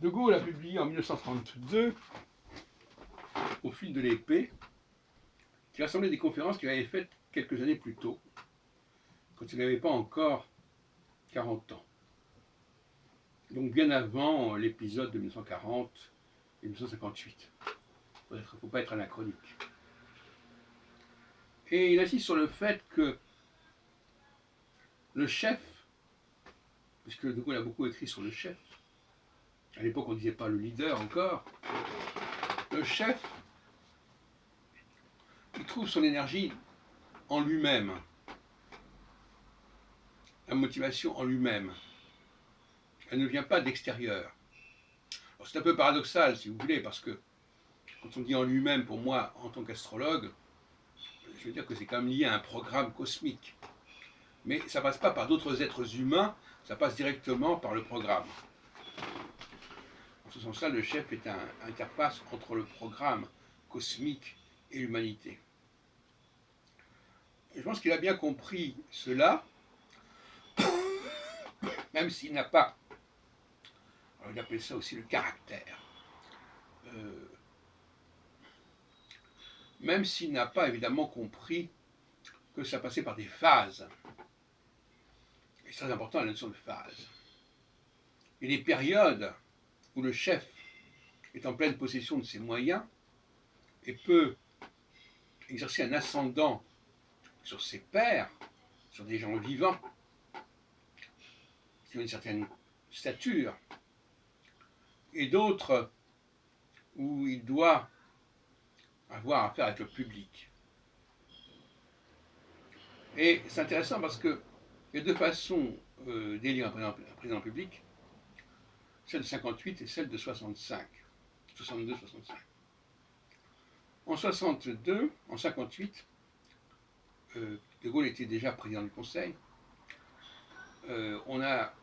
De Gaulle a publié en 1932, au fil de l'épée, qui rassemblait des conférences qu'il avait faites quelques années plus tôt, quand il n'avait pas encore 40 ans. Donc bien avant l'épisode de 1940 et 1958. Il ne faut pas être anachronique. Et il insiste sur le fait que le chef, puisque De Gaulle a beaucoup écrit sur le chef, à l'époque on ne disait pas le leader encore, le chef, il trouve son énergie en lui-même, la motivation en lui-même. Elle ne vient pas d'extérieur. C'est un peu paradoxal, si vous voulez, parce que quand on dit en lui-même, pour moi, en tant qu'astrologue, je veux dire que c'est quand même lié à un programme cosmique. Mais ça ne passe pas par d'autres êtres humains, ça passe directement par le programme. En ce sens-là, le chef est une interface entre le programme cosmique et l'humanité. Je pense qu'il a bien compris cela, même s'il n'a pas, alors il appelle ça aussi le caractère, même s'il n'a pas évidemment compris que ça passait par des phases. Et c'est très important la notion de phase. Et les périodes où le chef est en pleine possession de ses moyens et peut exercer un ascendant sur ses pairs, sur des gens vivants, qui ont une certaine stature, et d'autres où il doit avoir affaire avec le public. Et c'est intéressant parce qu'il y a deux façons d'élire un président public, celle de 58 et celle de 65, 62-65. En 62, en 58, De Gaulle était déjà président du Conseil. La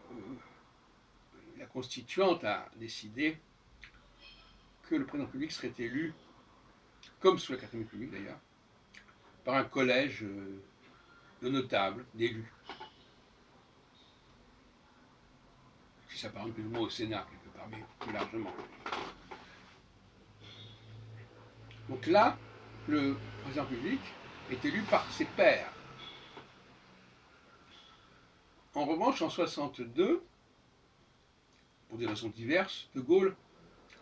constituante a décidé que le président public serait élu, comme sous la 4ème République d'ailleurs, par un collège de notables, d'élus, qui s'apparente plus ou moins au Sénat, quelque part, mais plus largement. Donc là, le président public est élu par ses pairs. En revanche, en 62, pour des raisons diverses, De Gaulle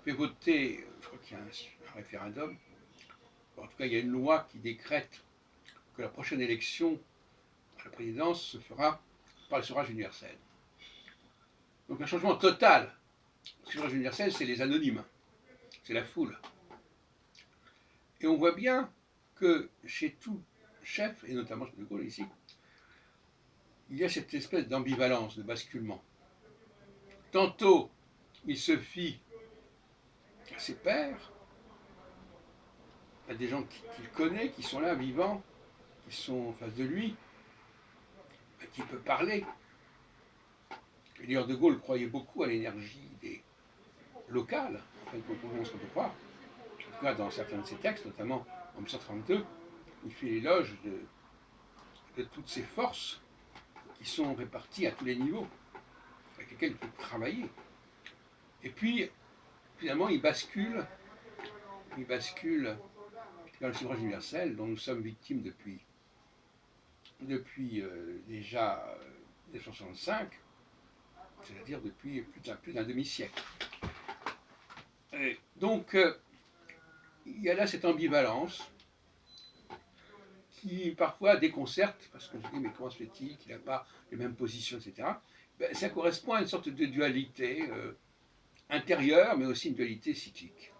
fait voter, je crois qu'il y a un référendum, en tout cas il y a une loi qui décrète que la prochaine élection à la présidence se fera par le suffrage universel. Donc un changement total. Le suffrage universel, c'est les anonymes, c'est la foule. Et on voit bien que chez tout chef, et notamment chez De Gaulle ici, il y a cette espèce d'ambivalence, de basculement. Tantôt, il se fie à ses pairs, à des gens qu'il connaît, qui sont là, vivants, qui sont en face de lui, à qui il peut parler. Et d'ailleurs, De Gaulle croyait beaucoup à l'énergie des locales, enfin, contrairement à ce qu'on peut croire. En tout cas, dans certains de ses textes, notamment en 1932, il fait l'éloge de toutes ces forces qui sont réparties à tous les niveaux, avec lesquelles il peut travailler. Et puis, finalement, il bascule dans le suffrage universel, dont nous sommes victimes depuis déjà 1965, c'est-à-dire depuis plus d'un demi-siècle. Et donc, il y a là cette ambivalence qui parfois déconcerte, parce qu'on se dit mais comment se fait-il qu'il n'a pas les mêmes positions, etc. Ben, ça correspond à une sorte de dualité intérieure, mais aussi une dualité cyclique.